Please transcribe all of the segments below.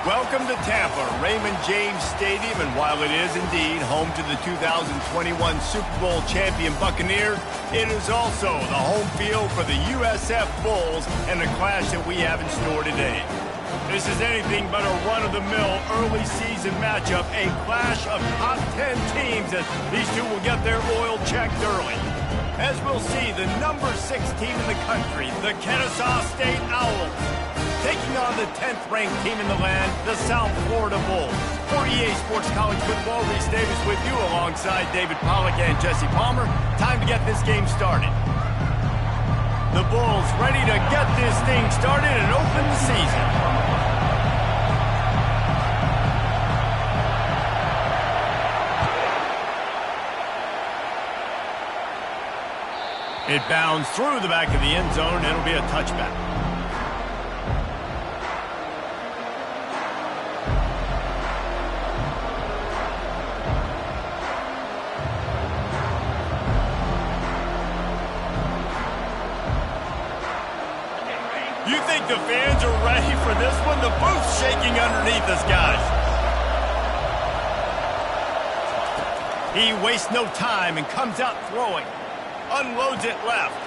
Welcome to Tampa, Raymond James Stadium, and while it is indeed home to the 2021 Super Bowl champion Buccaneers, it is also the home field for the USF Bulls and the clash that we have in store today. This is anything but a run-of-the-mill early season matchup, a clash of top 10 teams as these two will get their oil checked early. As we'll see, the number 6 team in the country, the Kennesaw State Owls, taking on the 10th-ranked team in the land, the South Florida Bulls. For EA Sports College Football, Reese Davis with you alongside David Pollack and Jesse Palmer. Time to get this game started. The Bulls ready to get this thing started and open the season. It bounds through the back of the end zone, and it'll be a touchback. You think the fans are ready for this one? The booth's shaking underneath us, guys. He wastes no time and comes out throwing. Unloads it left.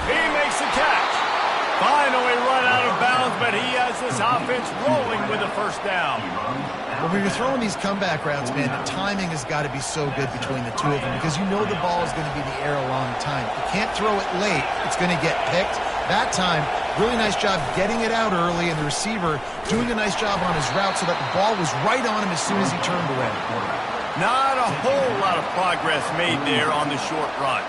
He makes the catch. Finally run out of bounds, but he has this offense rolling with a first down. Well, when you're throwing these comeback routes, man, the timing has got to be so good between the two of them because you know the ball is going to be in the air a long time. If you can't throw it late, it's going to get picked. That time, really nice job getting it out early, and the receiver doing a nice job on his route so that the ball was right on him as soon as he turned away. Not a whole lot of progress made there on the short run.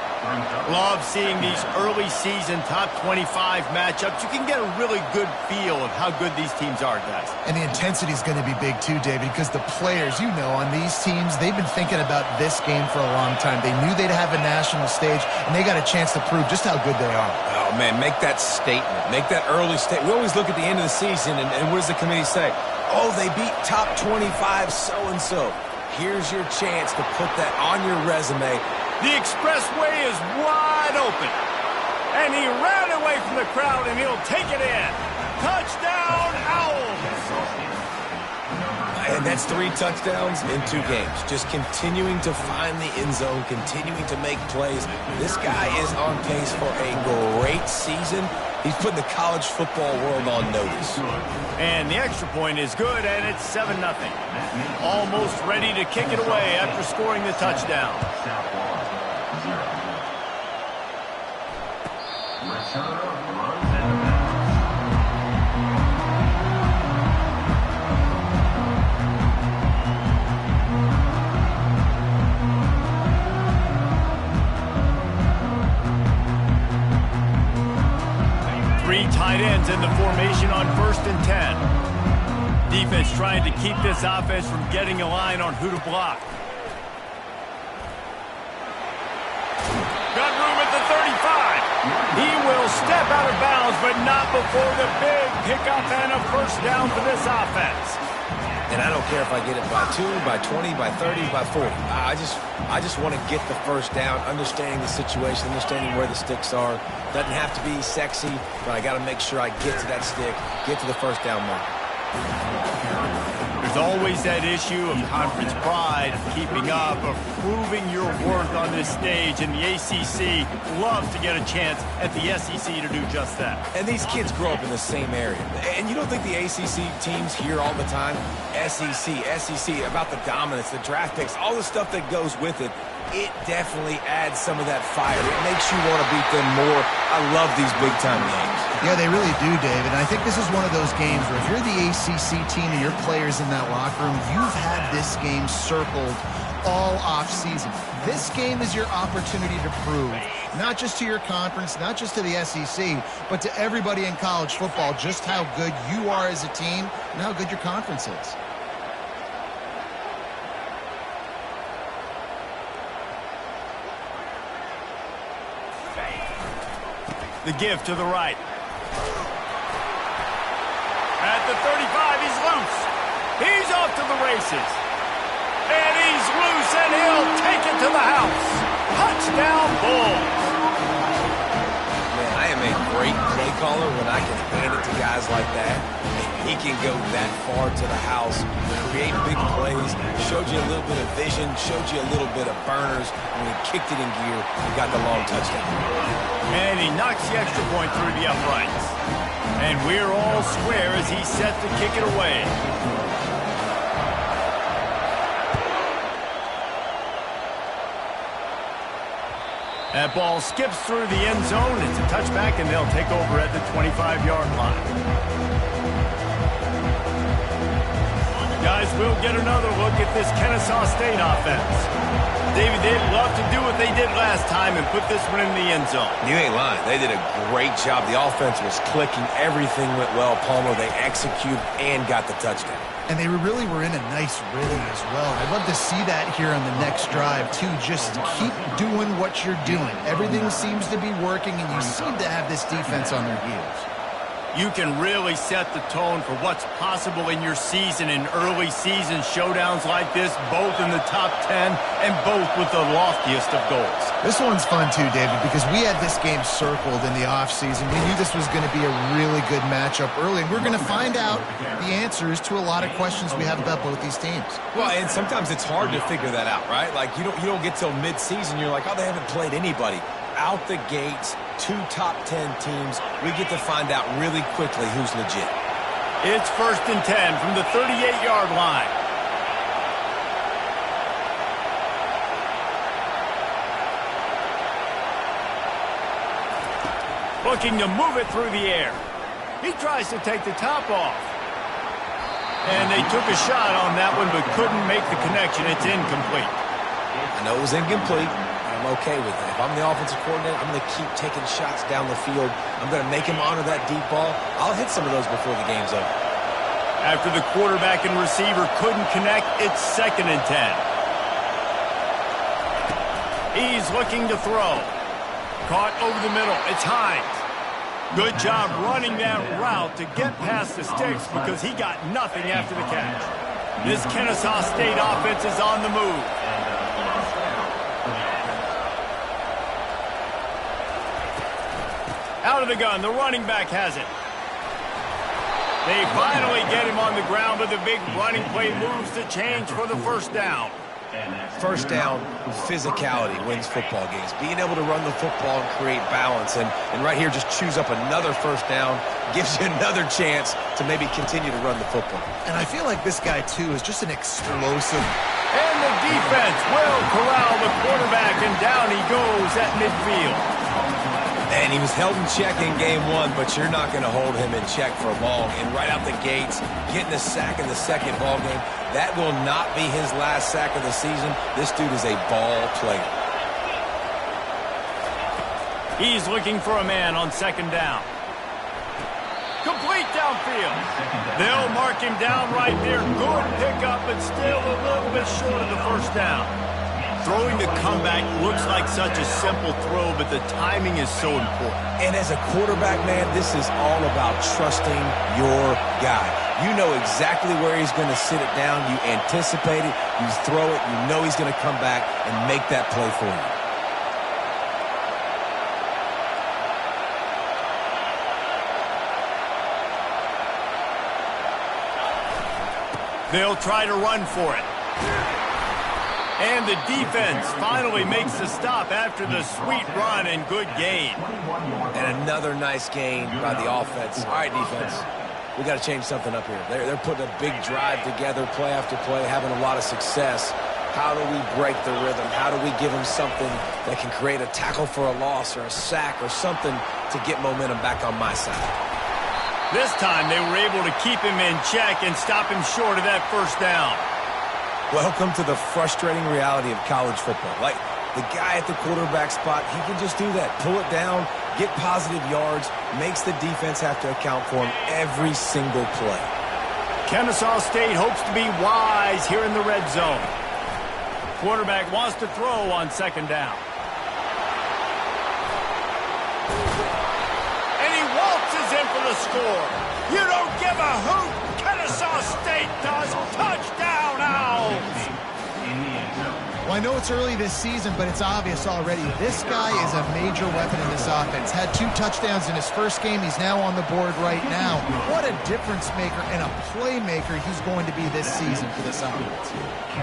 Love seeing these early season top 25 matchups. You can get a really good feel of how good these teams are, guys. And the intensity is going to be big too, David, because the players, you know, on these teams, they've been thinking about this game for a long time. They knew they'd have a national stage, and they got a chance to prove just how good they are. Oh, man, make that statement. Make that early statement. We always look at the end of the season, and what does the committee say? Oh, they beat top 25 so-and-so. Here's your chance to put that on your resume. The expressway is wide open. And he ran away from the crowd, and he'll take it in. Touchdown, Owls! And that's 3 touchdowns in 2 games. Just continuing to find the end zone, continuing to make plays. This guy is on pace for a great season. He's putting the college football world on notice. And the extra point is good, and it's 7-0. Almost ready to kick it away after scoring the touchdown. Three tight ends in the formation on 1st and 10. Defense trying to keep this offense from getting a line on who to block. Got room at the 35. He will step out of bounds, but not before the big pickup and a first down for this offense. And I don't care if I get it by 2, by 20, by 30, by 40. I just want to get the first down, understanding the situation, understanding where the sticks are. Doesn't have to be sexy, but I got to make sure I get to that stick, get to the first down mark. There's always that issue of conference pride, of keeping up, of proving your worth on this stage, and the ACC loves to get a chance at the SEC to do just that. And these kids grow up in the same area. And you don't think the ACC teams hear all the time, SEC, about the dominance, the draft picks, all the stuff that goes with it. It definitely adds some of that fire. It makes you want to beat them more. I love these big-time games. Yeah, they really do, David. And I think this is one of those games where if you're the ACC team and your players in that locker room, you've had this game circled all off-season. This game is your opportunity to prove, not just to your conference, not just to the SEC, but to everybody in college football, just how good you are as a team and how good your conference is. The give to the right. At the 35, he's loose. He's off to the races. And he's loose, and he'll take it to the house. Touchdown, Bulls. Man, I am a great play caller when I can hand it to guys like that. He can go that far to the house, create big plays, showed you a little bit of vision, showed you a little bit of burners. When he kicked it in gear, he got the long touchdown. And he knocks the extra point through the uprights. And we're all square as he's set to kick it away. That ball skips through the end zone. It's a touchback, and they'll take over at the 25-yard line. Guys, we'll get another look at this Kennesaw State offense. David, they'd love to do what they did last time and put this one in the end zone. You ain't lying. They did a great job. The offense was clicking. Everything went well, Palmer. They executed and got the touchdown. And they really were in a nice rhythm as well. I'd love to see that here on the next drive, too. Just keep doing what you're doing. Everything seems to be working, and you seem to have this defense on their heels. You can really set the tone for what's possible in your season in early season showdowns like this, both in the top 10 and both with the loftiest of goals. This one's fun too, David, because we had this game circled in the offseason. We knew this was going to be a really good matchup early, and we're going to find out the answers to a lot of questions we have about both these teams. Well, and sometimes it's hard to figure that out, right? Like, you don't get till mid-season, you're like, oh, they haven't played anybody. Out the gates, 2 top 10 teams. We get to find out really quickly who's legit. It's 1st and 10 from the 38-yard line. Looking to move it through the air. He tries to take the top off. And they took a shot on that one but couldn't make the connection. It's incomplete. I know it was incomplete. I'm okay with that. If I'm the offensive coordinator, I'm going to keep taking shots down the field. I'm going to make him honor that deep ball. I'll hit some of those before the game's over. After the quarterback and receiver couldn't connect, it's 2nd and 10. He's looking to throw. Caught over the middle. It's Hines. Good job running that route to get past the sticks because he got nothing after the catch. This Kennesaw State offense is on the move. Out of the gun, the running back has it. They finally get him on the ground, but the big running play moves the change for the 1st down. First down, physicality wins football games. Being able to run the football and create balance. And right here, just choose up another 1st down, gives you another chance to maybe continue to run the football. And I feel like this guy, too, is just an explosive. And the defense will corral the quarterback, and down he goes at midfield. And he was held in check in game 1, but you're not going to hold him in check for long. And right out the gates, getting a sack in the 2nd ball game, that will not be his last sack of the season. This dude is a ball player. He's looking for a man on 2nd down. Complete downfield. They'll mark him down right there. Good pickup, but still a little bit short of the 1st down. Throwing the comeback looks like such a simple throw, but the timing is so important. And as a quarterback, man, this is all about trusting your guy. You know exactly where he's going to sit it down. You anticipate it. You throw it. You know he's going to come back and make that play for you. They'll try to run for it. And the defense finally makes the stop after the sweet run and good gain. And another nice gain by the offense. All right, defense, we got to change something up here. They're putting a big drive together, play after play, having a lot of success. How do we break the rhythm? How do we give them something that can create a tackle for a loss or a sack or something to get momentum back on my side? This time they were able to keep him in check and stop him short of that 1st down. Welcome to the frustrating reality of college football. Like, the guy at the quarterback spot, he can just do that. Pull it down, get positive yards, makes the defense have to account for him every single play. Kennesaw State hopes to be wise here in the red zone. Quarterback wants to throw on 2nd down. And he waltzes in for the score. You don't give a hoot. Kennesaw State does. Touchdown, Owls. Well, I know it's early this season, but it's obvious already. This guy is a major weapon in this offense. Had 2 touchdowns in his first game. He's now on the board right now. What a difference maker and a playmaker he's going to be this season for this offense.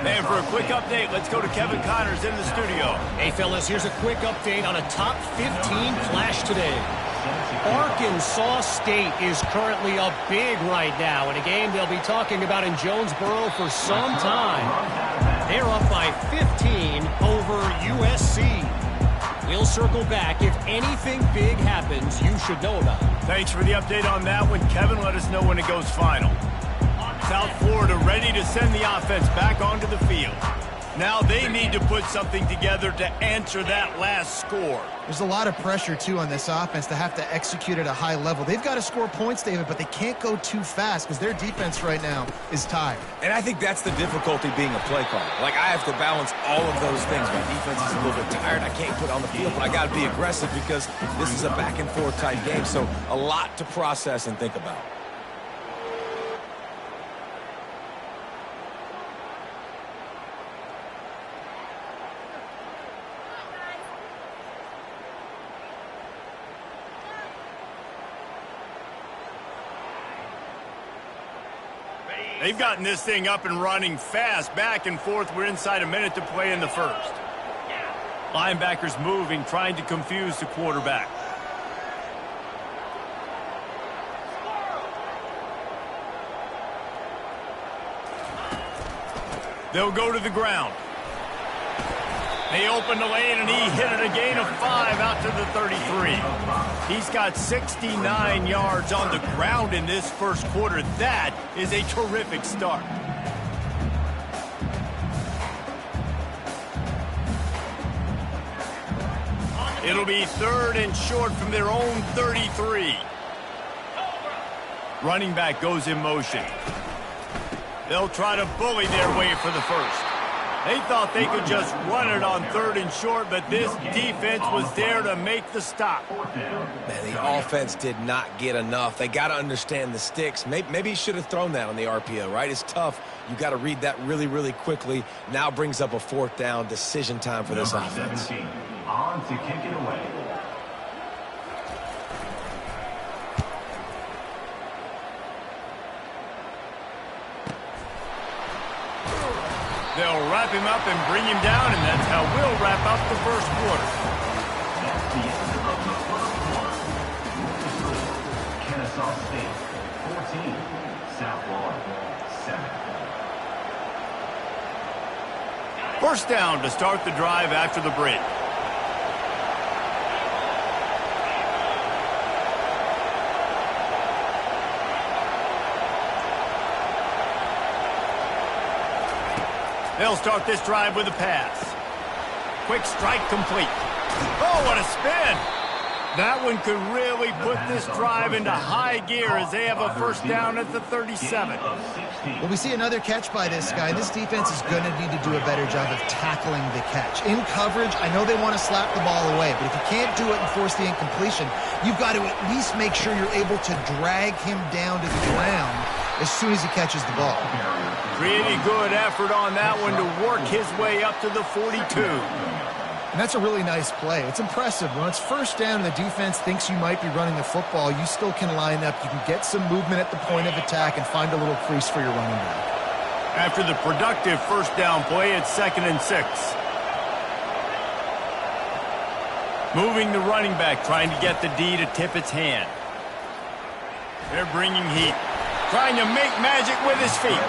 And for a quick update, let's go to Kevin Connors in the studio. Hey, fellas, here's a quick update on a top 15 flash today. Arkansas State is currently up big right now in a game they'll be talking about in Jonesboro for some time. They're up by 15 over USC. We'll circle back. If anything big happens, you should know about it. Thanks for the update on that one, Kevin. Let us know when it goes final. South Florida ready to send the offense back onto the field. Now they need to put something together to answer that last score. There's a lot of pressure, too, on this offense to have to execute at a high level. They've got to score points, David, but they can't go too fast because their defense right now is tired. And I think that's the difficulty being a play caller. Like, I have to balance all of those things. My defense is a little bit tired. I can't put on the field, but I got to be aggressive because this is a back-and-forth type game. So a lot to process and think about. They've gotten this thing up and running fast, back and forth. We're inside a minute to play in the first. Linebackers moving, trying to confuse the quarterback. They'll go to the ground. They open the lane, and he hit it a gain of 5 out to the 33. He's got 69 yards on the ground in this first quarter. That is a terrific start. It'll be 3rd and short from their own 33. Running back goes in motion. They'll try to bully their way for the first. They thought they could just run it on 3rd and short, but this defense was there to make the stop. Man, the offense did not get enough. They got to understand the sticks. Maybe he should have thrown that on the RPO, right? It's tough. You got to read that really, really quickly. Now brings up a 4th down decision time for this offense. 17, on to kick it away. They'll wrap him up and bring him down, and that's how we'll wrap up the first quarter. That's the end of the first quarter. Kennesaw State, 14. South Florida, 7. First down to start the drive after the break. They'll start this drive with a pass. Quick strike complete. Oh, what a spin. That one could really put this drive into high gear as they have a first down at the 37. Well, we see another catch by this guy. This defense is going to need to do a better job of tackling the catch. In coverage, I know they want to slap the ball away, but if you can't do it and force the incompletion, you've got to at least make sure you're able to drag him down to the ground as soon as he catches the ball. Really good effort on that one to work his way up to the 42. And that's a really nice play. It's impressive. When it's first down and the defense thinks you might be running the football, you still can line up. You can get some movement at the point of attack and find a little crease for your running back. After the productive first down play, it's 2nd and 6. Moving the running back, trying to get the D to tip its hand. They're bringing heat. Trying to make magic with his feet.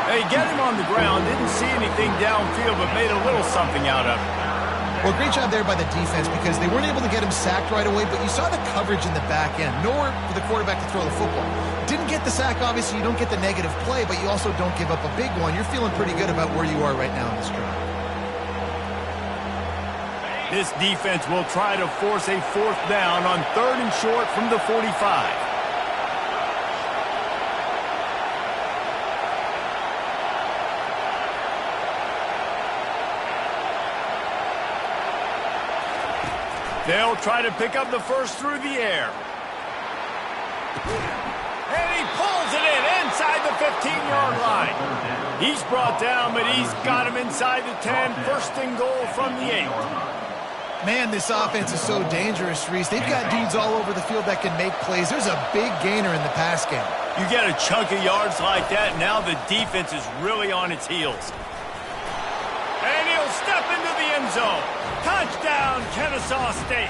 They get him on the ground, didn't see anything downfield, but made a little something out of it. Well, great job there by the defense because they weren't able to get him sacked right away, but you saw the coverage in the back end. Nowhere for the quarterback to throw the football. Didn't get the sack, obviously. You don't get the negative play, but you also don't give up a big one. You're feeling pretty good about where you are right now in this drive. This defense will try to force a 4th down on 3rd and short from the 45. They'll try to pick up the first through the air. And he pulls it in inside the 15-yard line. He's brought down, but he's got him inside the 10. First and goal from the 8. Man, this offense is so dangerous, Reese. They've got dudes all over the field that can make plays. There's a big gainer in the pass game. You get a chunk of yards like that, now the defense is really on its heels. And he'll step into the end zone. Touchdown, Kennesaw State.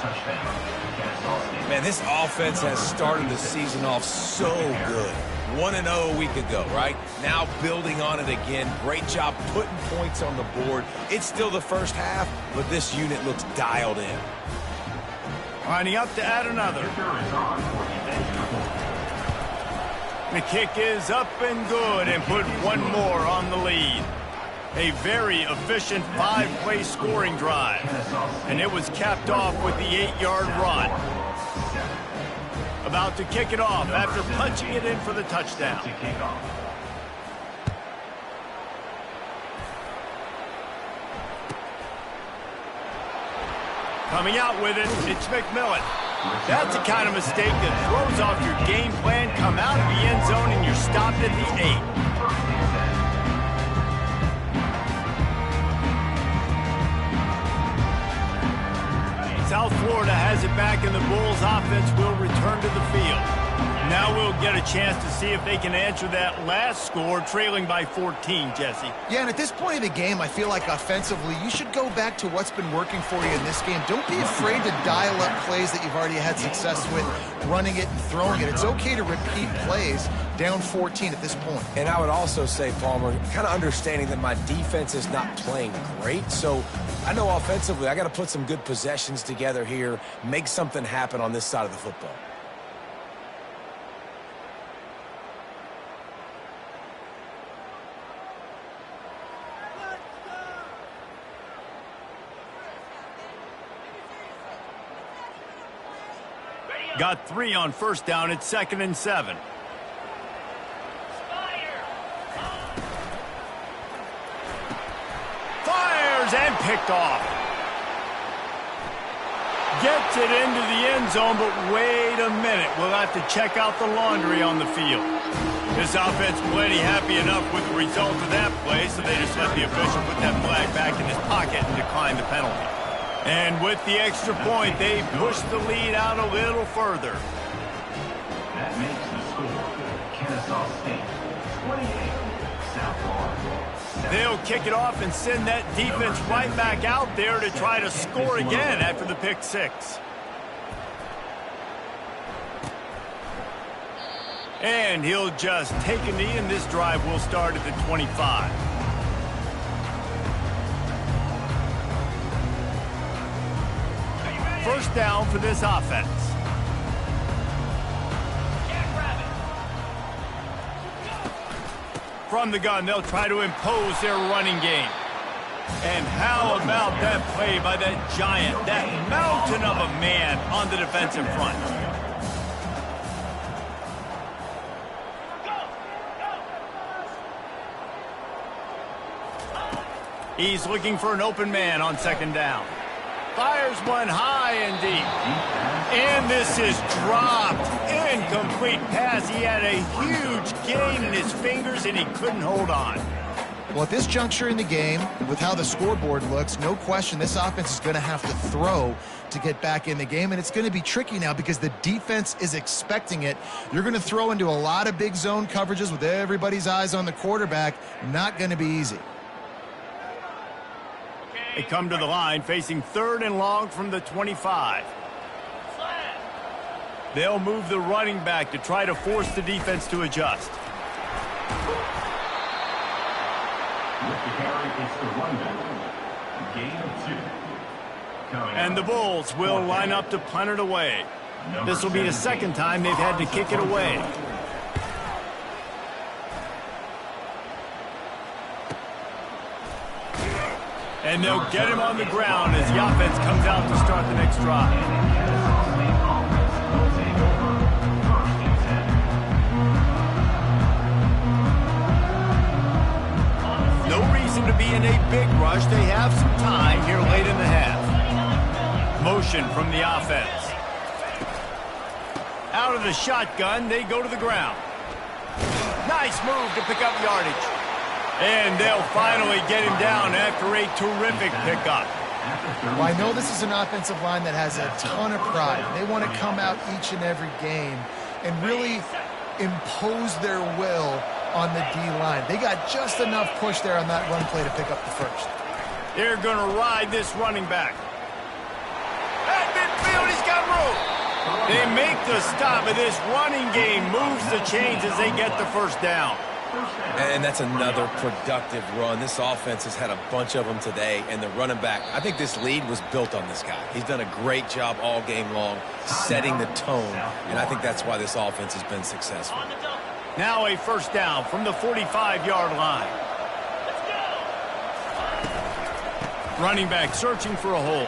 Man, this offense has started the season off so good. 1-0 a week ago, right? Now building on it again. Great job putting points on the board. It's still the first half, but this unit looks dialed in. Lining up to add another. The kick is up and good and put one more on the lead. A very efficient 5-play scoring drive. And it was capped off with the 8-yard run. About to kick it off after punching it in for the touchdown. Coming out with it, it's McMillan. That's the kind of mistake that throws off your game plan. Come out of the end zone and you're stopped at the 8. South Florida has it back, and the Bulls offense will return to the field. Now we'll get a chance to see if they can answer that last score, trailing by 14, Jesse. Yeah, and at this point in the game, I feel like offensively, you should go back to what's been working for you in this game. Don't be afraid to dial up plays that you've already had success with, running it and throwing it. It's okay to repeat plays down 14 at this point. And I would also say, Palmer, kind of understanding that my defense is not playing great, so I know offensively I got to put some good possessions together here, make something happen on this side of the football. Got 3 on first down. It's 2nd and 7. Fires and picked off. Gets it into the end zone, but wait a minute. We'll have to check out the laundry on the field. This offense plenty happy enough with the result of that play, so they just let the official put that flag back in his pocket and decline the penalty. And with the extra point, they push the lead out a little further. That makes the score Kennesaw State 28, South Florida. They'll kick it off and send that defense right back out there to try to score again after the pick 6. And he'll just take a knee, and this drive will start at the 25. First down for this offense. From the gun, they'll try to impose their running game. And how about that play by that giant, that mountain of a man on the defensive front? He's looking for an open man on 2nd down. Fires one high and deep. And this is dropped. Incomplete pass. He had a huge gain in his fingers, and he couldn't hold on. Well, at this juncture in the game, with how the scoreboard looks, no question this offense is going to have to throw to get back in the game, and it's going to be tricky now because the defense is expecting it. You're going to throw into a lot of big zone coverages with everybody's eyes on the quarterback. Not going to be easy. They come to the line facing 3rd and long from the 25. They'll move the running back to try to force the defense to adjust. With the carry, it's the runback. Gain of 2. And the Bulls will line up to punt it away. This will be the 2nd time they've had to kick it away. And they'll get him on the ground as the offense comes out to start the next drive. No reason to be in a big rush. They have some time here late in the half. Motion from the offense. Out of the shotgun, they go to the ground. Nice move to pick up yardage. And they'll finally get him down after a terrific pickup. Well, I know this is an offensive line that has a ton of pride. They want to come out each and every game and really impose their will on the D-line. They got just enough push there on that run play to pick up the first. They're going to ride this running back. At midfield, he's got room. They make the stop, and this running game moves the chains as they get the first down. And that's another productive run. This offense has had a bunch of them today, and the running back, I think this lead was built on this guy. He's done a great job all game long setting the tone, and I think that's why this offense has been successful. Now a first down from the 45-yard line. Running back searching for a hole.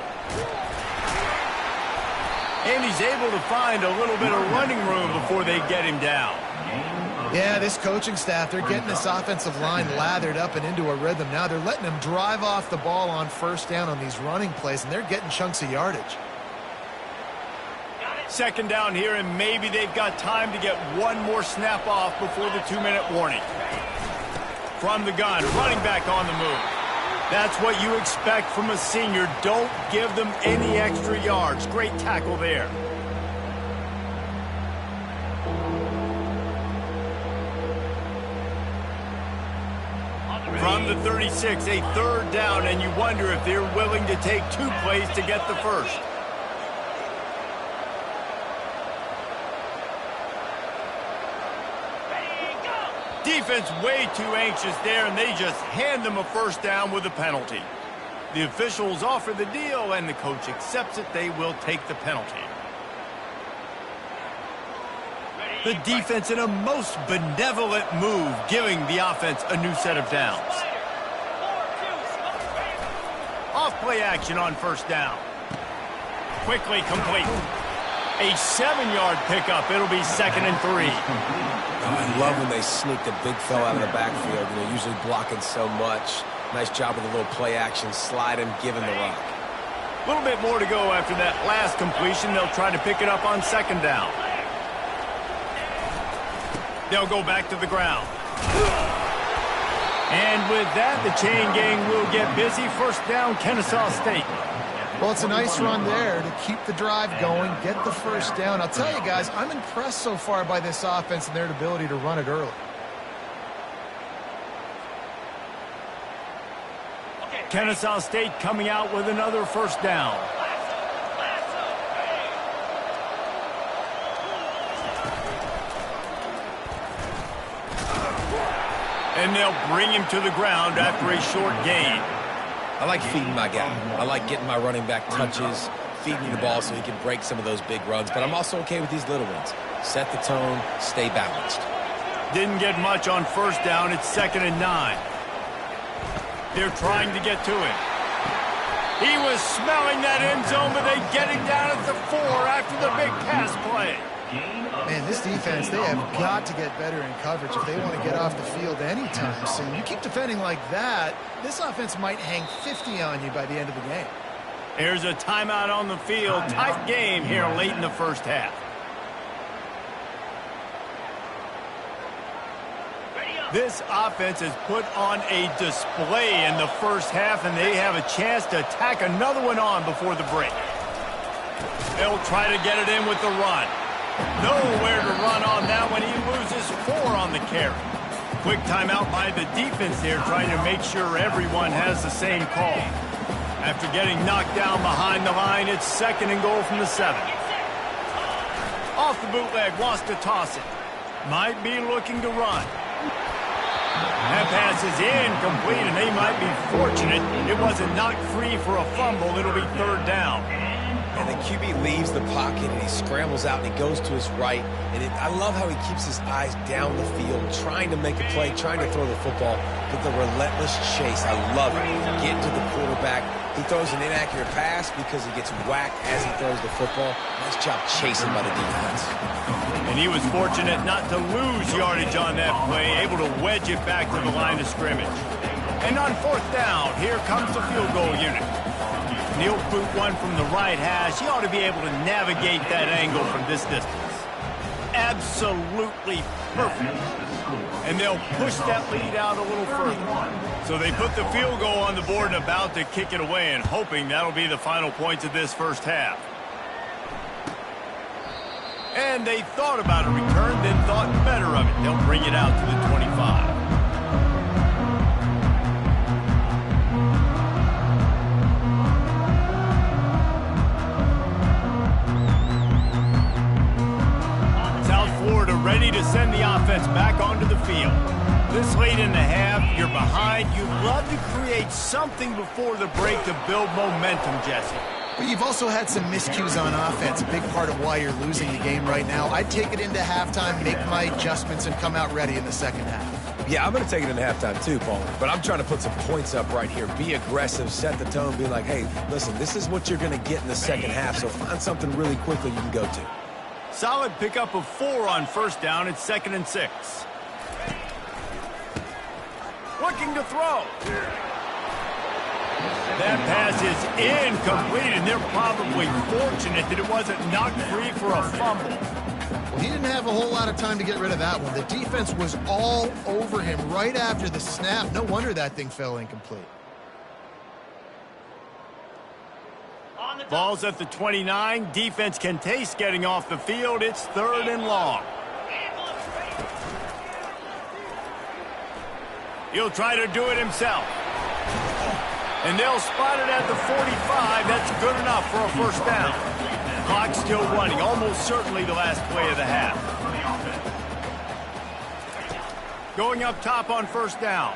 And he's able to find a little bit of running room before they get him down. Yeah, this coaching staff, they're getting this offensive line lathered up and into a rhythm now. They're letting them drive off the ball on first down on these running plays, and they're getting chunks of yardage. Second down here, and maybe they've got time to get one more snap off before the 2-minute warning. From the gun, running back on the move. That's what you expect from a senior. Don't give them any extra yards. Great tackle there. From the 36, a third down, and you wonder if they're willing to take 2 plays to get the first. Defense way too anxious there, and they just hand them a first down with a penalty. The officials offer the deal, and the coach accepts it. They will take the penalty. The defense in a most benevolent move, giving the offense a new set of downs. Off play action on first down. Quickly complete. A 7-yard pickup. It'll be 2nd and 3. I love when they sneak the big fella out of the backfield. You know, usually blocking so much. Nice job with a little play action, slide him, give him the rock. A little bit more to go after that last completion. They'll try to pick it up on 2nd down. They'll go back to the ground. And with that, the chain gang will get busy. First down, Kennesaw State. Well, it's a nice run there to keep the drive going, get the first down. I'll tell you guys, I'm impressed so far by this offense and their ability to run it early. Kennesaw State coming out with another first down. And they'll bring him to the ground after a short gain. I like feeding my guy. I like getting my running back touches, feeding the ball so he can break some of those big runs. But I'm also okay with these little ones. Set the tone, stay balanced. Didn't get much on first down. It's 2nd and 9. They're trying to get to him. He was smelling that end zone, but they get him down at the 4 after the big pass play. Man, this defense, they have got to get better in coverage if they want to get off the field anytime soon. You keep defending like that, this offense might hang 50 on you by the end of the game. There's a timeout on the field. Tight game here late in the first half. This offense has put on a display in the first half, and they have a chance to tack another one on before the break. They'll try to get it in with the run. Nowhere to run on that one. He loses 4 on the carry. Quick timeout by the defense there, trying to make sure everyone has the same call. After getting knocked down behind the line, it's 2nd and goal from the 7. Off the bootleg, wants to toss it. Might be looking to run. That pass is incomplete, and they might be fortunate it wasn't knocked free for a fumble. It'll be 3rd down. And the QB leaves the pocket, and he scrambles out, and he goes to his right. And I love how he keeps his eyes down the field, trying to make a play, trying to throw the football, but the relentless chase, I love it. Get to the quarterback. He throws an inaccurate pass because he gets whacked as he throws the football. Nice job chasing by the defense. And he was fortunate not to lose yardage on that play, able to wedge it back to the line of scrimmage. And on 4th down, here comes the field goal unit. He'll boot one from the right hash. He ought to be able to navigate that angle from this distance. Absolutely perfect. and they'll push that lead out a little further. So they put the field goal on the board and about to kick it away, and hoping that'll be the final points of this first half. And they thought about a return, then thought better of it. They'll bring it out to the 25. Ready to send the offense back onto the field. This late in the half, you're behind. You'd love to create something before the break to build momentum, Jesse. But you've also had some miscues on offense, a big part of why you're losing the game right now. I'd take it into halftime, make my adjustments, and come out ready in the second half. Yeah, I'm going to take it into halftime too, Paul. But I'm trying to put some points up right here. Be aggressive, set the tone, be like, hey, listen, this is what you're going to get in the second half, so find something really quickly you can go to. Solid pickup of 4 on first down. It's 2nd and 6. Looking to throw. That pass is incomplete, and they're probably fortunate that it wasn't knocked free for a fumble. Well, he didn't have a whole lot of time to get rid of that one. The defense was all over him right after the snap. No wonder that thing fell incomplete. Ball's at the 29. Defense can taste getting off the field. It's 3rd and long. He'll try to do it himself. And they'll spot it at the 45. That's good enough for a first down. Clock still running. Almost certainly the last play of the half. Going up top on first down.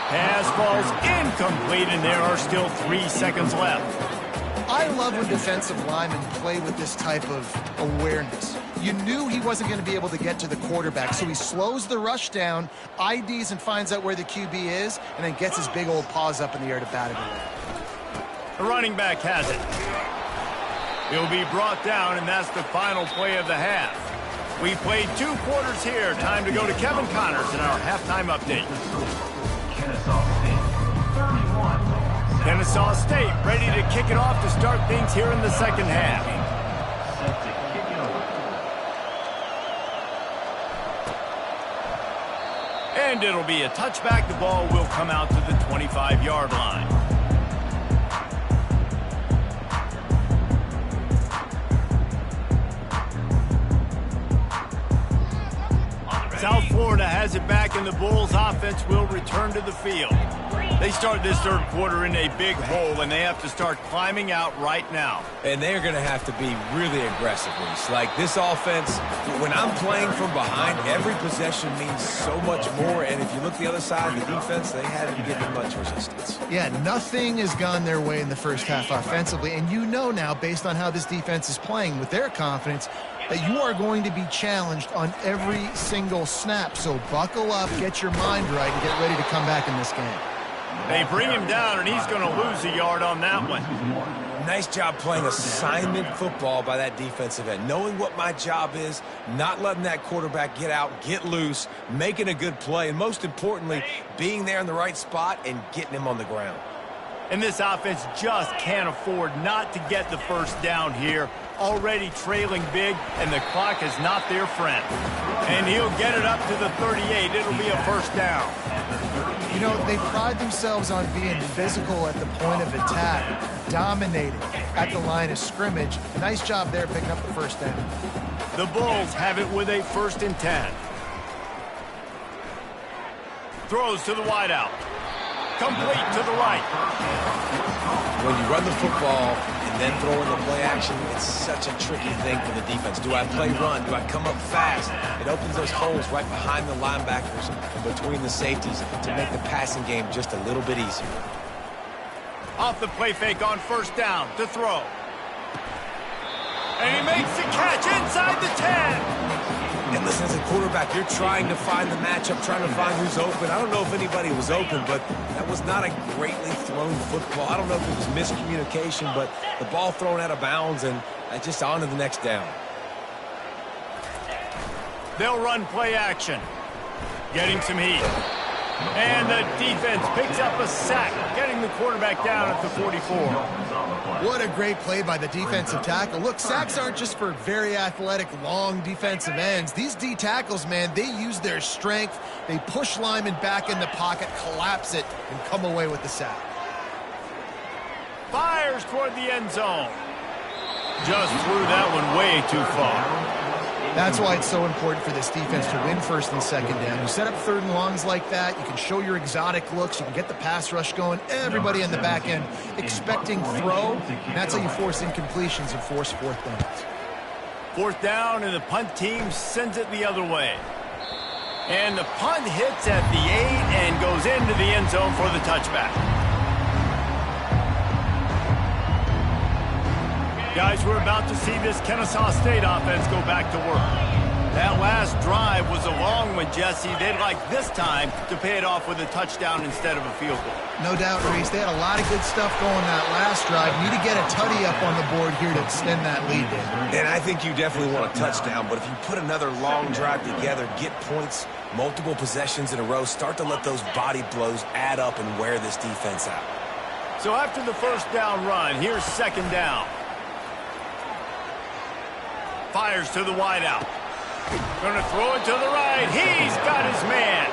Pass falls incomplete, and there are still 3 seconds left. I love when defensive linemen play with this type of awareness. You knew he wasn't going to be able to get to the quarterback, so he slows the rush down, IDs and finds out where the QB is, and then gets his big old paws up in the air to bat it away. The running back has it. He'll be brought down, and that's the final play of the half. We played 2 quarters here. Time to go to Kevin Connors in our halftime update. Kennesaw State ready to kick it off to start things here in the second half. And it'll be a touchback. The ball will come out to the 25-yard line. South Florida has it back, and the Bulls offense will return to the field. They start this third quarter in a big hole, and they have to start climbing out right now. And they're going to have to be really aggressive, Reese. Like this offense, when I'm playing from behind, every possession means so much more. And if you look the other side of the defense, they haven't given much resistance. Yeah, nothing has gone their way in the first half offensively. And you know now, based on how this defense is playing with their confidence, that you are going to be challenged on every single snap. So buckle up, get your mind right, and get ready to come back in this game. They bring him down, and he's going to lose a yard on that one. Nice job playing assignment football by that defensive end. Knowing what my job is, not letting that quarterback get out, get loose, making a good play, and most importantly, being there in the right spot and getting him on the ground. And this offense just can't afford not to get the first down here. Already trailing big, and the clock is not their friend. And he'll get it up to the 38. It'll be a first down. You know, they pride themselves on being physical at the point of attack, dominating at the line of scrimmage. Nice job there picking up the first down. The Bulls have it with a 1st and 10. Throws to the wideout. Complete to the right. When you run the football and then throw in the play action, it's such a tricky thing for the defense. Do I play run? Do I come up fast? It opens those holes right behind the linebackers and between the safeties to make the passing game just a little bit easier. Off the play fake on first down to throw. And he makes the catch inside the 10. And listen, as a quarterback, you're trying to find the matchup, trying to find who's open. I don't know if anybody was open, but that was not a greatly thrown football. I don't know if it was miscommunication, but the ball thrown out of bounds and just on to the next down. They'll run play action. Getting some heat. And the defense picks up a sack, getting the quarterback down at the 44. What a great play by the defensive tackle. Look, sacks aren't just for very athletic, long defensive ends. These D tackles, man, they use their strength. They push linemen back in the pocket, collapse it, and come away with the sack. Fires toward the end zone. Just threw that one way too far. That's why it's so important for this defense to win first and second down. You set up third and longs like that, you can show your exotic looks, you can get the pass rush going, everybody on the back end expecting throw, and that's how you force incompletions and force fourth downs. Fourth down, and the punt team sends it the other way. And the punt hits at the 8 and goes into the end zone for the touchback. Guys, we're about to see this Kennesaw State offense go back to work. That last drive was a long one, Jesse. They'd like this time to pay it off with a touchdown instead of a field goal. No doubt, Reese. They had a lot of good stuff going that last drive. Need to get a tutty up on the board here to extend that lead, David. And I think you definitely want a touchdown, but if you put another long drive together, get points, multiple possessions in a row, start to let those body blows add up and wear this defense out. So after the first down run, here's second down. Fires to the wideout. Gonna throw it to the right. He's got his man.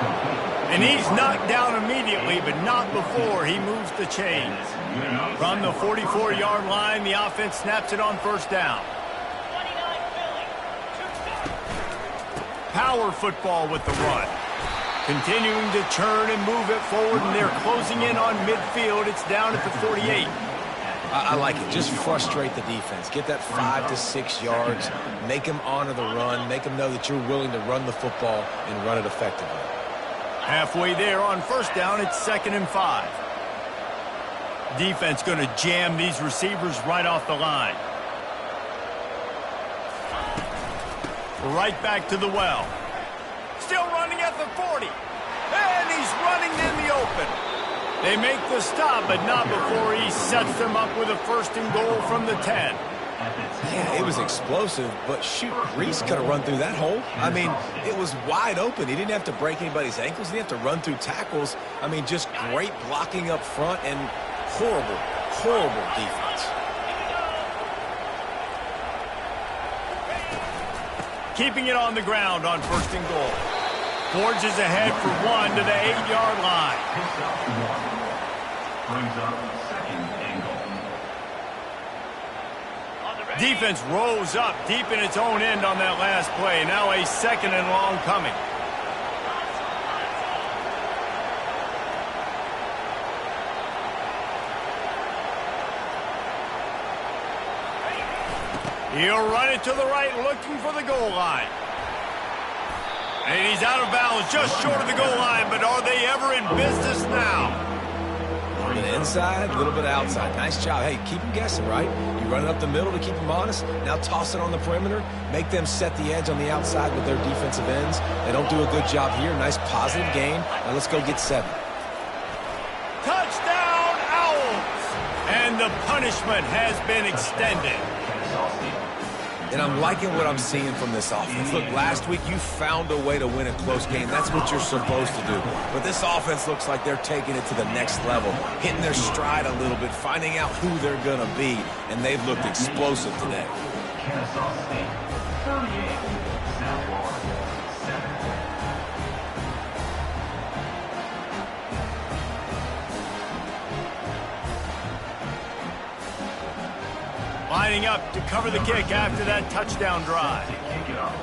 And he's knocked down immediately, but not before he moves the chains. From the 44-yard line, the offense snaps it on first down. Power football with the run. Continuing to churn and move it forward, and they're closing in on midfield. It's down at the 48. I like it. Just frustrate the defense. Get that 5 to 6 yards. Make them honor the run. Make them know that you're willing to run the football and run it effectively. Halfway there on first down, it's 2nd and 5. Defense going to jam these receivers right off the line. Right back to the well. Still running at the 40. And he's running in the open. They make the stop, but not before he sets them up with a 1st and goal from the 10. Yeah, it was explosive, but shoot, Reese could have run through that hole. I mean, it was wide open. He didn't have to break anybody's ankles. He didn't have to run through tackles. I mean, just great blocking up front and horrible, horrible defense. Keeping it on the ground on 1st and goal. Forges ahead for 1 to the 8-yard line. Brings up 2nd and goal. Defense rose up deep in its own end on that last play. Now a 2nd and long coming. He'll run it to the right, looking for the goal line. And he's out of bounds, just short of the goal line, but are they ever in business now? A little bit inside, a little bit outside. Nice job. Hey, keep them guessing, right? You run it up the middle to keep them honest. Now toss it on the perimeter. Make them set the edge on the outside with their defensive ends. They don't do a good job here. Nice positive gain. Now let's go get 7. Touchdown, Owls! And the punishment has been extended. And I'm liking what I'm seeing from this offense. Look, last week you found a way to win a close game. That's what you're supposed to do. But this offense looks like they're taking it to the next level, hitting their stride a little bit, finding out who they're going to be, and they've looked explosive today. Kennesaw State 38, South Florida 7. Lining up to cover the kick after that touchdown drive. Kick it off.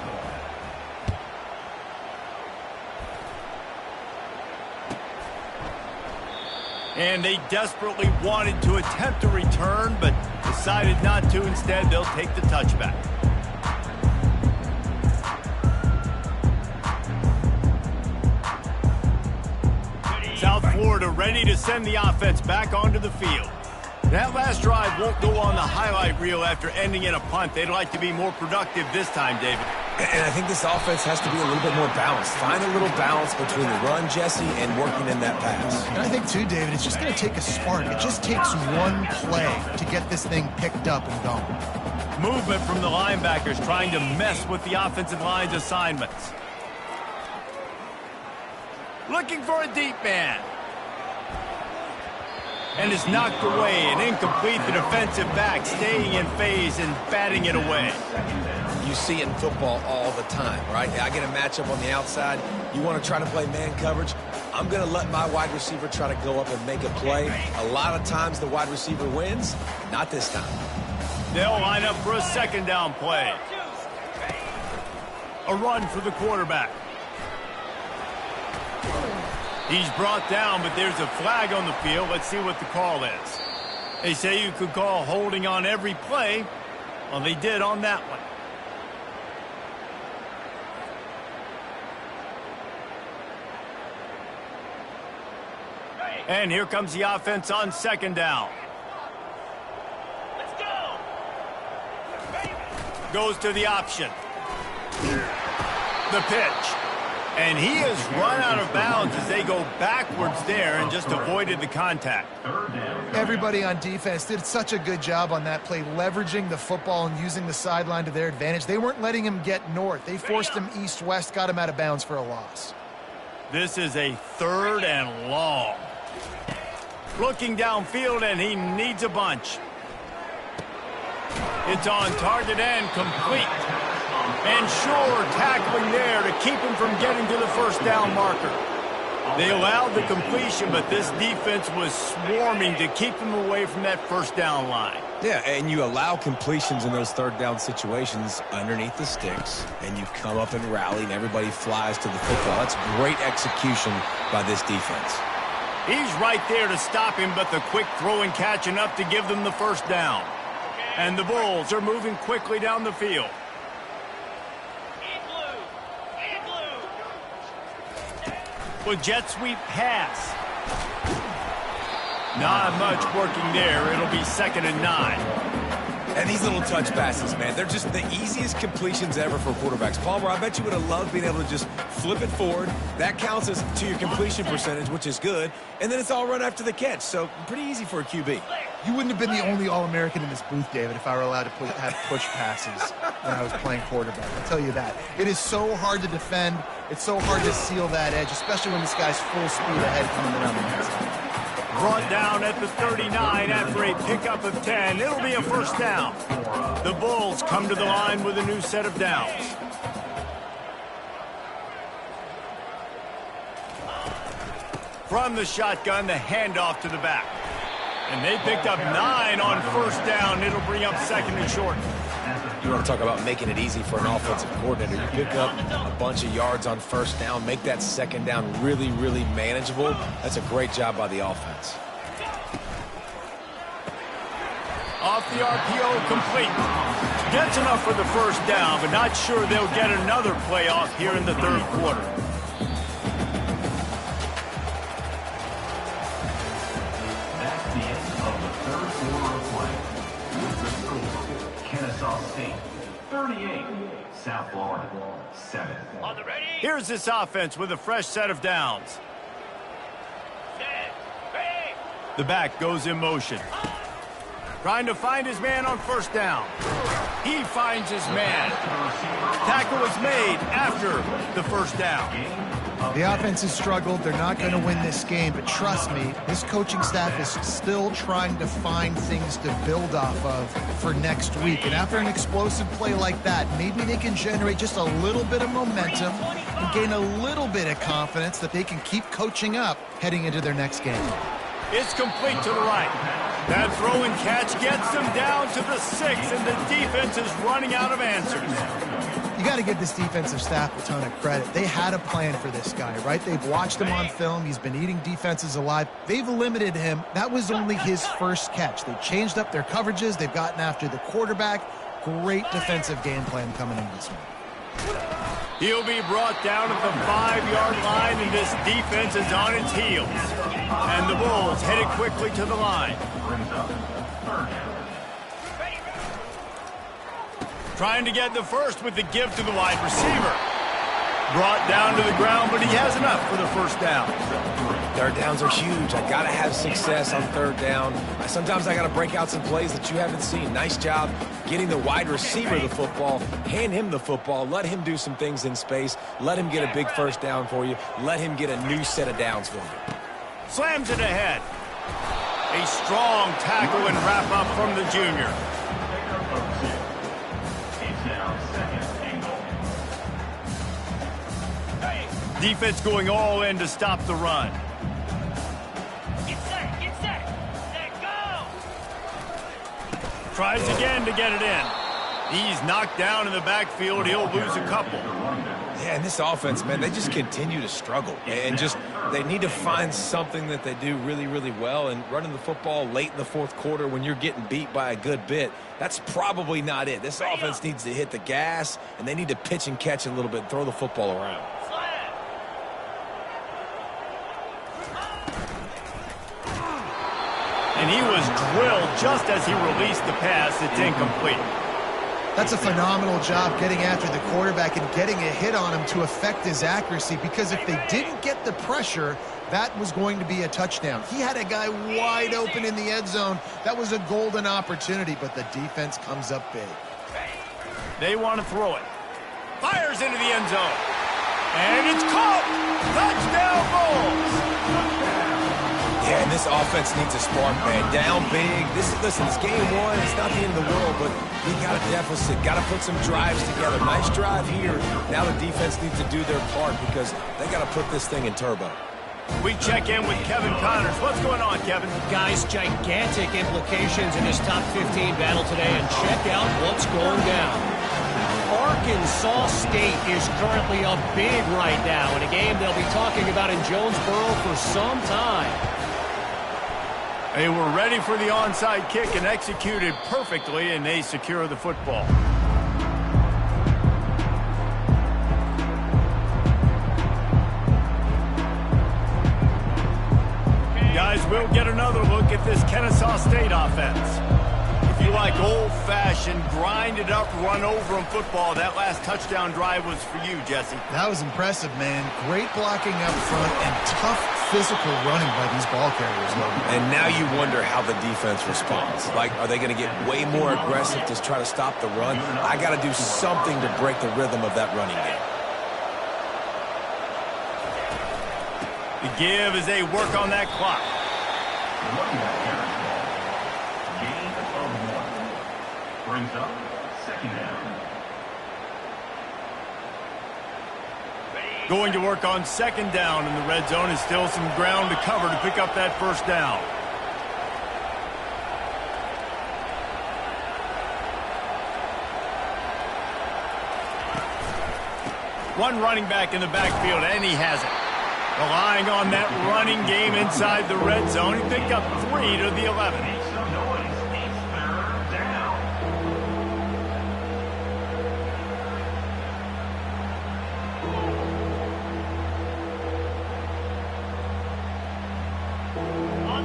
And they desperately wanted to attempt a return, but decided not to. Instead, they'll take the touchback. South Florida ready to send the offense back onto the field. That last drive won't go on the highlight reel after ending in a punt. They'd like to be more productive this time, David. And I think this offense has to be a little bit more balanced. Find a little balance between the run, Jesse, and working in that pass. And I think, too, David, it's just going to take a spark. It just takes one play to get this thing picked up and going. Movement from the linebackers trying to mess with the offensive line's assignments. looking for a deep man. And is knocked away and incomplete. The defensive back staying in phase and batting it away. You see it in football all the time, right? I get a matchup on the outside. You want to try to play man coverage. I'm going to let my wide receiver try to go up and make a play. A lot of times the wide receiver wins. Not this time. They'll line up for a second down play. A run for the quarterback. He's brought down, but there's a flag on the field. Let's see what the call is. They say you could call holding on every play. Well, they did on that one. And here comes the offense on second down. Let's go. Goes to the option. The pitch. And he has run out of bounds as they go backwards there and just avoided the contact. Everybody on defense did such a good job on that play, leveraging the football and using the sideline to their advantage. They weren't letting him get north. They forced him east-west, got him out of bounds for a loss. This is a third and long. Looking downfield, and he needs a bunch. It's on target and complete. And sure, tackling there to keep him from getting to the first down marker. They allowed the completion, but this defense was swarming to keep them away from that first down line. Yeah, and you allow completions in those third down situations underneath the sticks, and you come up and rally, and everybody flies to the football. That's great execution by this defense. He's right there to stop him, but the quick throw and catch enough to give them the first down. And the Bulls are moving quickly down the field. With jet sweep pass. Not much working there. It'll be 2nd and 9. And these little touch passes, man, they're just the easiest completions ever for quarterbacks. Palmer, I bet you would have loved being able to just flip it forward. That counts as to your completion percentage, which is good. And then it's all run after the catch, so pretty easy for a QB. You wouldn't have been the only All-American in this booth, David, if I were allowed to have push passes when I was playing quarterback. I'll tell you that. It is so hard to defend. It's so hard to seal that edge, especially when this guy's full speed ahead coming around the outside. Brought down at the 39 after a pickup of 10. It'll be a first down. The Bulls come to the line with a new set of downs. From the shotgun, the handoff to the back. And they picked up 9 on first down. It'll bring up 2nd and short. You want to talk about making it easy for an offensive coordinator. You pick up a bunch of yards on first down, make that second down really, really manageable. That's a great job by the offense. Off the RPO, complete. Gets enough for the first down, but not sure they'll get another play off here in the third quarter. That's the end of the third quarter of play. With the score, Kennesaw State 38, South Florida 7. On the ready. Here's this offense with a fresh set of downs. Set. Ready. The back goes in motion. Trying to find his man on first down. He finds his man. Tackle is made after the first down. The offense has struggled. They're not going to win this game, but trust me, this coaching staff is still trying to find things to build off of for next week. And after an explosive play like that, maybe they can generate just a little bit of momentum and gain a little bit of confidence that they can keep coaching up heading into their next game. It's complete to the right. That throw and catch gets them down to the 6, and the defense is running out of answers. You got to give this defensive staff a ton of credit. They had a plan for this guy, right? They've watched him on film. He's been eating defenses alive. They've limited him. That was only his first catch. They changed up their coverages. They've gotten after the quarterback. Great defensive game plan coming into this one. He'll be brought down at the 5-yard line, and this defense is on its heels. And the Bulls headed quickly to the line. Trying to get the first with the give to the wide receiver. Brought down to the ground, but he has enough for the first down. Third downs are huge. I got to have success on third down. Sometimes I got to break out some plays that you haven't seen. Nice job getting the wide receiver the football. Hand him the football. Let him do some things in space. Let him get a big first down for you. Let him get a new set of downs for you. Slams it ahead. A strong tackle and wrap up from the junior. Defense going all in to stop the run. Get set, go! Tries again to get it in. He's knocked down in the backfield. He'll lose a couple. Yeah, and this offense, man, they just continue to struggle. And just, they need to find something that they do really, really well. And running the football late in the fourth quarter when you're getting beat by a good bit, that's probably not it. This offense needs to hit the gas, and they need to pitch and catch a little bit, throw the football around. And he was drilled just as he released the pass. It's incomplete. That's a phenomenal job getting after the quarterback and getting a hit on him to affect his accuracy, because if they didn't get the pressure, that was going to be a touchdown. He had a guy wide open in the end zone. That was a golden opportunity, but the defense comes up big. They want to throw it. Fires into the end zone. And it's caught. Touchdown Bulls. Yeah, and this offense needs a spark, man. Down big. Listen, it's game one. It's not the end of the world, but we got a deficit. Got to put some drives together. Nice drive here. Now the defense needs to do their part because they got to put this thing in turbo. We check in with Kevin Connors. What's going on, Kevin? Guys, gigantic implications in this top 15 battle today, and check out what's going down. Arkansas State is currently up big right now in a game they'll be talking about in Jonesboro for some time. They were ready for the onside kick and executed perfectly, and they secure the football. Guys, we'll get another look at this Kennesaw State offense. If you like old-fashioned, grinded-up, run-over-'em football, that last touchdown drive was for you, Jesse. That was impressive, man. Great blocking up front and tough physical running by these ball carriers, Logan. And now you wonder how the defense responds. Like, are they going to get way more aggressive to try to stop the run? I got to do something to break the rhythm of that running game. The give as they work on that clock. Brings up second down. Going to work on second down in the red zone. Is still some ground to cover to pick up that first down. One running back in the backfield, and he has it. Relying on that running game inside the red zone. He picked up 3 to the 11.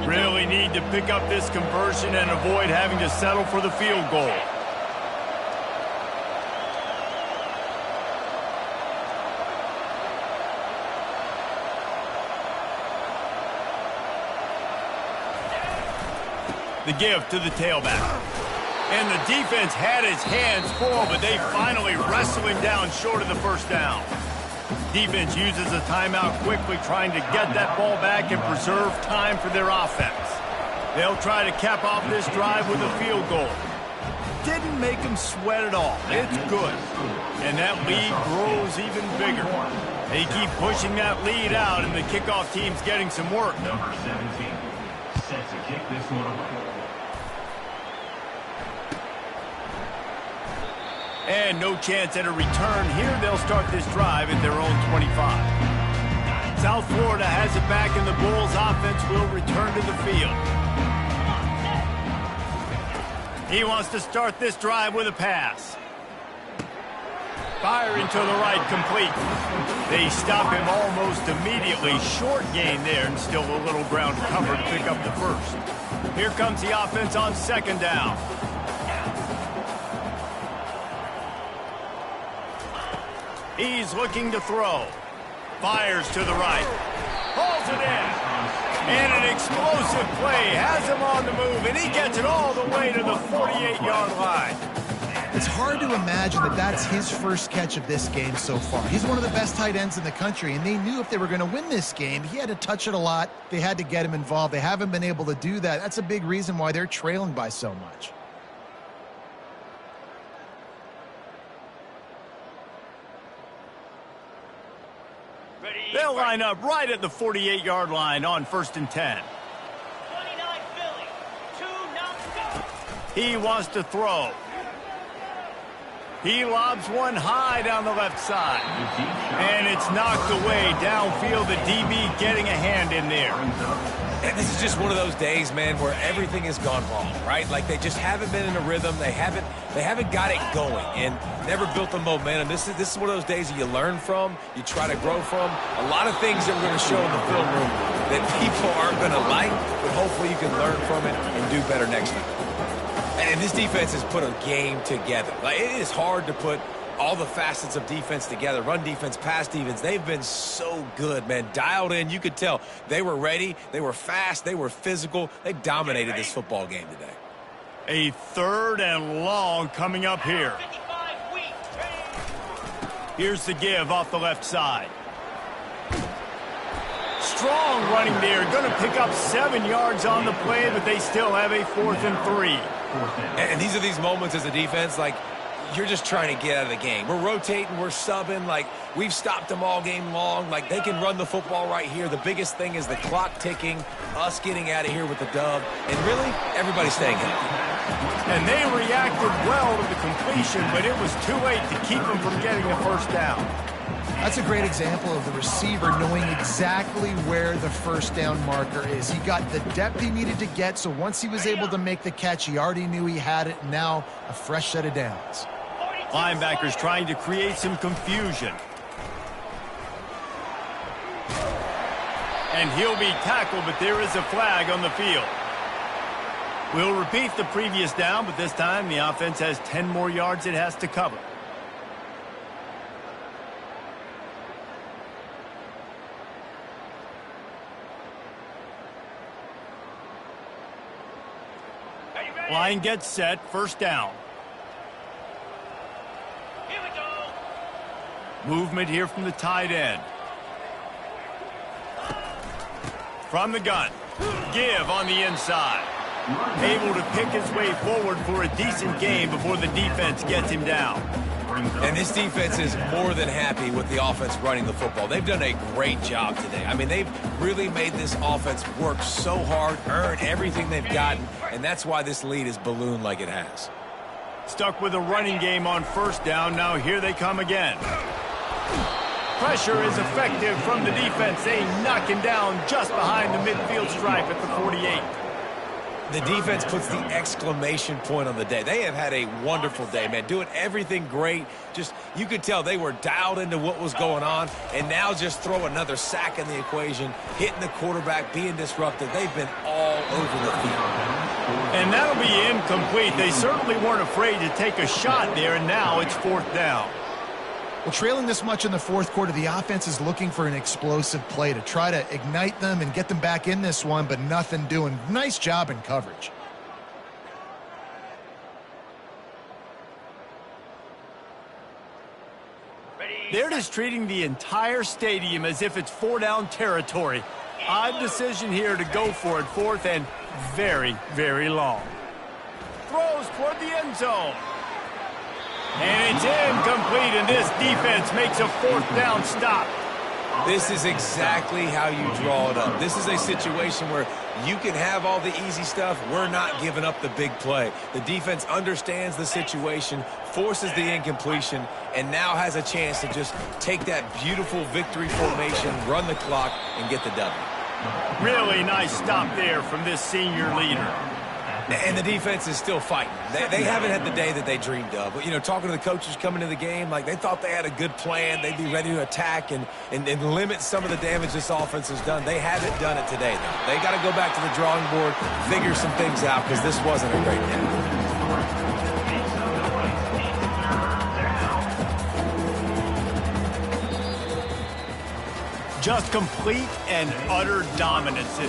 Really need to pick up this conversion and avoid having to settle for the field goal. The give to the tailback. And the defense had his hands full, but they finally wrestle him down short of the first down. Defense uses a timeout quickly, trying to get that ball back and preserve time for their offense. They'll try to cap off this drive with a field goal. Didn't make them sweat at all. It's good. And that lead grows even bigger. They keep pushing that lead out, and the kickoff team's getting some work. Number 17 set to kick this one away. And no chance at a return here. They'll start this drive at their own 25. South Florida has it back, and the Bulls offense will return to the field. He wants to start this drive with a pass. Firing to the right, complete. They stop him almost immediately. Short gain there, and still a little ground to cover to pick up the first. Here comes the offense on second down. He's looking to throw. Fires to the right. Hauls it in. And an explosive play has him on the move, and he gets it all the way to the 48-yard line. It's hard to imagine that that's his first catch of this game so far. He's one of the best tight ends in the country, and they knew if they were going to win this game, he had to touch it a lot. They had to get him involved. They haven't been able to do that. That's a big reason why they're trailing by so much. They'll line up right at the 48-yard line on 1st and 10. 29 Philly. 2 knocks. He wants to throw. He lobs one high down the left side. And it's knocked away downfield. The DB getting a hand in there. And this is just one of those days, man, where everything has gone wrong, right? Like they just haven't been in a rhythm. They haven't got it going and never built the momentum. This is one of those days that you learn from, you try to grow from. A lot of things that we're going to show in the film room that people aren't going to like, but hopefully you can learn from it and do better next time. And this defense has put a game together. Like, it is hard to put all the facets of defense together. Run defense, pass defense. They've been so good, man. Dialed in. You could tell they were ready. They were fast. They were physical. They dominated this football game today. A 3rd and long coming up here. 55 weeks. Here's the give off the left side. Strong running there. Going to pick up 7 yards on the play, but they still have a 4th and 3. And these are these moments as a defense, like, you're just trying to get out of the game. We're rotating, we're subbing, like, we've stopped them all game long. Like, they can run the football right here. The biggest thing is the clock ticking, us getting out of here with the dub, and really, everybody staying healthy. And they reacted well to the completion, but it was too late to keep them from getting the first down. That's a great example of the receiver knowing exactly where the first down marker is. He got the depth he needed to get, so once he was able to make the catch, he already knew he had it. Now a fresh set of downs. Linebackers trying to create some confusion. And he'll be tackled, but there is a flag on the field. We'll repeat the previous down, but this time the offense has 10 more yards it has to cover. Line gets set, 1st down. Here we go. Movement here from the tight end. From the gun. Give on the inside. Able to pick his way forward for a decent game before the defense gets him down. And this defense is more than happy with the offense running the football. They've done a great job today. I mean, they've really made this offense work so hard, earn everything they've gotten, and that's why this lead is ballooned like it has. Stuck with a running game on 1st down. Now here they come again. Pressure is effective from the defense. They knock him down just behind the midfield stripe at the 48. The defense puts the exclamation point on the day. They have had a wonderful day, man. Doing everything great. Just, you could tell they were dialed into what was going on. And now just throw another sack in the equation. Hitting the quarterback, being disruptive. They've been all over the field. And that'll be incomplete. They certainly weren't afraid to take a shot there, and now it's 4th down. Well, trailing this much in the 4th quarter, the offense is looking for an explosive play to try to ignite them and get them back in this one, but nothing doing. Nice job in coverage. They're just treating the entire stadium as if it's 4-down territory. Odd decision here to go for it, 4th and very, very long. Throws toward the end zone. And it's incomplete, and this defense makes a 4th down stop. This is exactly how you draw it up. This is a situation where you can have all the easy stuff. We're not giving up the big play. The defense understands the situation, forces the incompletion, and now has a chance to just take that beautiful victory formation, run the clock, and get the W. Really nice stop there from this senior leader. And the defense is still fighting. They haven't had the day that they dreamed of. But, you know, talking to the coaches coming to the game, like, they thought they had a good plan. They'd be ready to attack and limit some of the damage this offense has done. They haven't done it today, though. They got to go back to the drawing board, figure some things out, because this wasn't a great day. Just complete and utter dominance in